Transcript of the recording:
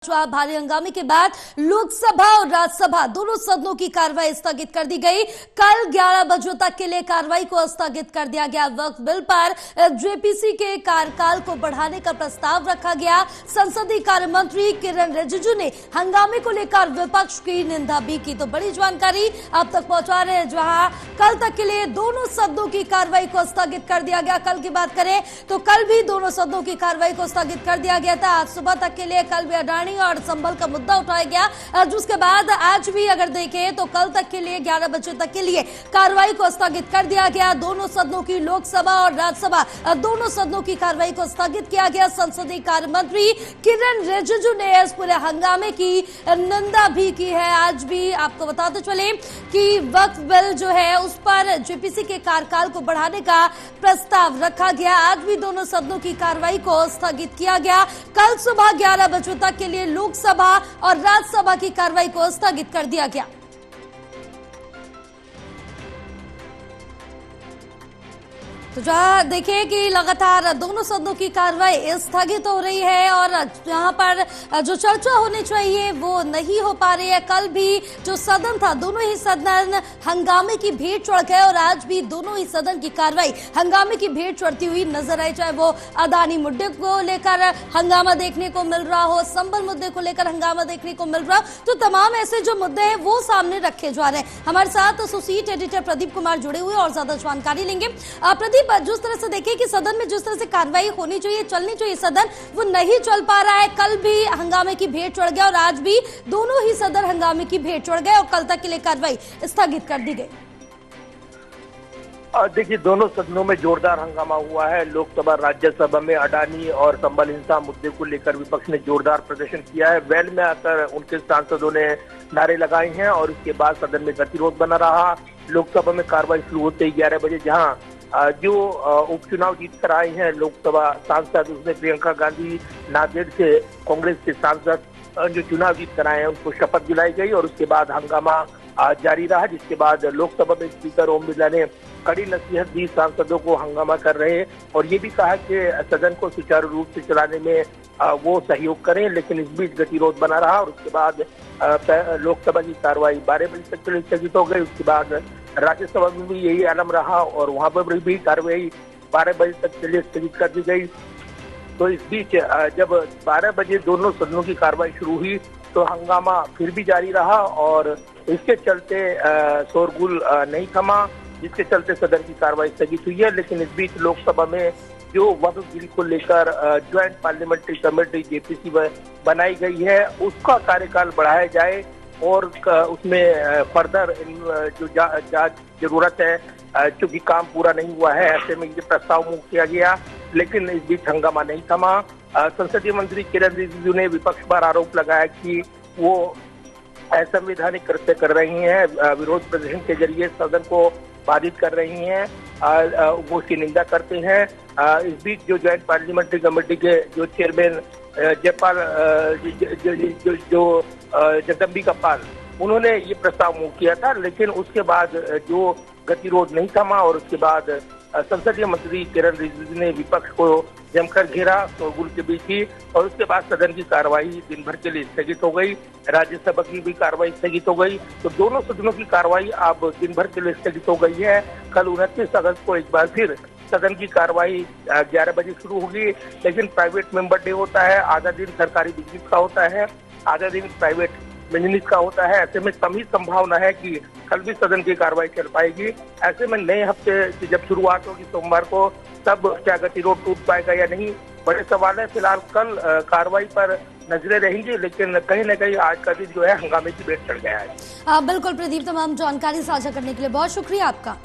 भारी हंगामे के बाद लोकसभा और राज्यसभा दोनों सदनों की कार्रवाई स्थगित कर दी गई। कल 11 बजे तक के लिए कार्रवाई को स्थगित कर दिया गया। वक्फ बिल पर जेपीसी के कार्यकाल को बढ़ाने का प्रस्ताव रखा गया। संसदीय कार्य मंत्री किरण रिजिजू ने हंगामे को लेकर विपक्ष की निंदा भी की। तो बड़ी जानकारी अब तक पहुंचा रहे हैं, जहां कल तक के लिए दोनों सदनों की कार्रवाई को स्थगित कर दिया गया। कल की बात करें तो कल भी दोनों सदनों की कार्रवाई को स्थगित कर दिया गया था। आज सुबह तक के लिए कल भी अडानी और संबल का मुद्दा उठाया गया, जिसके बाद आज भी अगर देखें तो कल तक के लिए 11 बजे तक के लिए कार्रवाई को स्थगित कर दिया गया। दोनों सदनों की, लोकसभा और राज्यसभा दोनों सदनों की कार्रवाई को स्थगित किया गया। संसदीय कार्य मंत्री किरण रिजिजू ने इस पूरे हंगामे की निंदा भी की है। आज भी आपको बताते चले कि वक्फ बिल जो है उस पर जेपीसी के कार्यकाल को बढ़ाने का प्रस्ताव रखा गया। आज भी दोनों सदनों की कार्रवाई को स्थगित किया गया। कल सुबह 11 बजे तक के लिए लोकसभा और राज्यसभा की कार्रवाई को स्थगित कर दिया गया। तो जहां देखिए कि लगातार दोनों सदनों की कार्रवाई स्थगित हो रही है और जहां पर जो चर्चा होनी चाहिए वो नहीं हो पा रही है। कल भी जो सदन था, दोनों ही सदन हंगामे की भेंट चढ़ गए और आज भी दोनों ही सदन की कार्रवाई हंगामे की भेंट चढ़ती हुई नजर आई। चाहे वो अडानी मुद्दे को लेकर हंगामा देखने को मिल रहा हो, संबल मुद्दे को लेकर हंगामा देखने को मिल रहा हो, तो तमाम ऐसे जो मुद्दे हैं वो सामने रखे जा रहे हैं। हमारे साथ एसोसिएट एडिटर प्रदीप कुमार जुड़े हुए और ज्यादा जानकारी लेंगे। प्रदीप, जिस तरह से देखिए कि सदन में जिस तरह से कार्रवाई होनी चाहिए, चलनी चाहिए सदन, वो नहीं चल पा रहा है। कल भी हंगामे की भेंट चढ़ गया और आज भी दोनों ही सदन हंगामे की भेंट चढ़ गए और कल तक के लिए कार्रवाई स्थगित कर दी गई। देखिए, दोनों सदनों में जोरदार हंगामा हुआ है। लोकसभा राज्यसभा में अडानी और संबल हिंसा मुद्दे को लेकर विपक्ष ने जोरदार प्रदर्शन किया है। वेल में आकर उनके सांसदों ने नारे लगाए हैं और इसके बाद सदन में गतिरोध बना रहा। लोकसभा में कार्रवाई शुरू होते ही 11 बजे जहां जो उपचुनाव जीत कर आए हैं लोकसभा सांसद, उसमें प्रियंका गांधी नांदेड़ से कांग्रेस के सांसद जो चुनाव जीत कर आए हैं उनको शपथ दिलाई गई और उसके बाद हंगामा जारी रहा। जिसके बाद लोकसभा में स्पीकर ओम बिरला ने कड़ी नसीहत दी सांसदों को हंगामा कर रहे और ये भी कहा कि सदन को सुचारू रूप से चलाने में वो सहयोग करें। लेकिन इस बीच गतिरोध बना रहा और उसके बाद लोकसभा की कार्रवाई 12 बजे तक के लिए स्थगित हो गई। उसके बाद राज्यसभा में भी यही आलम रहा और वहां पर भी कार्रवाई 12 बजे तक के लिए स्थगित कर दी गई। तो इस बीच जब 12 बजे दोनों सदनों की कार्रवाई शुरू हुई तो हंगामा फिर भी जारी रहा और इसके चलते शोरगुल नहीं थमा, जिसके चलते सदन की कार्रवाई स्थगित हुई है। लेकिन इस बीच लोकसभा में जो वक्फ बिल को लेकर ज्वाइंट पार्लियामेंट्री कमेटी जेपीसी बनाई गई है उसका कार्यकाल बढ़ाया जाए और उसमें फर्दर जो जांच जरूरत है, क्योंकि काम पूरा नहीं हुआ है, ऐसे में ये प्रस्ताव मूव किया गया। लेकिन इस बीच हंगामा नहीं थमा। संसदीय मंत्री किरण रिजिजू ने विपक्ष पर आरोप लगाया कि वो असंवैधानिक कृत्य कर रही हैं, विरोध प्रदर्शन के जरिए सदन को बाधित कर रही हैं, वो उसकी निंदा करते हैं। इस बीच जो ज्वाइंट पार्लियामेंट्री कमेटी के जो चेयरमैन जयपाल जो जगदम्बिका पाल, उन्होंने ये प्रस्ताव मूव किया था। लेकिन उसके बाद जो गतिरोध नहीं थमा और उसके बाद संसदीय मंत्री किरण रिजिजू ने विपक्ष को जमकर घेरा, शोरगुल के बीच ही, और उसके बाद सदन की कार्रवाई दिन भर के लिए स्थगित हो गई। राज्यसभा की भी कार्रवाई स्थगित हो गई। तो दोनों सदनों की कार्रवाई अब दिन भर के लिए स्थगित हो गई है। कल 29 अगस्त को एक बार फिर सदन की कार्रवाई 11 बजे शुरू होगी। लेकिन प्राइवेट मेंबर डे होता है, आधा दिन सरकारी बिजनेस का होता है, आधा दिन प्राइवेट बिजनेस का होता है। ऐसे में कम ही संभावना है कि कल भी सदन की कार्रवाई चल पाएगी। ऐसे में नए हफ्ते की जब शुरुआत होगी सोमवार को, तब क्या गतिरोध टूट पाएगा या नहीं, बड़े सवाल है। फिलहाल कल कार्रवाई पर नजरें रहेंगी, लेकिन कहीं न कहीं आज का दिन जो है हंगामे की भेंट चढ़ गया है। बिल्कुल प्रदीप, तमाम जानकारी साझा करने के लिए बहुत शुक्रिया आपका।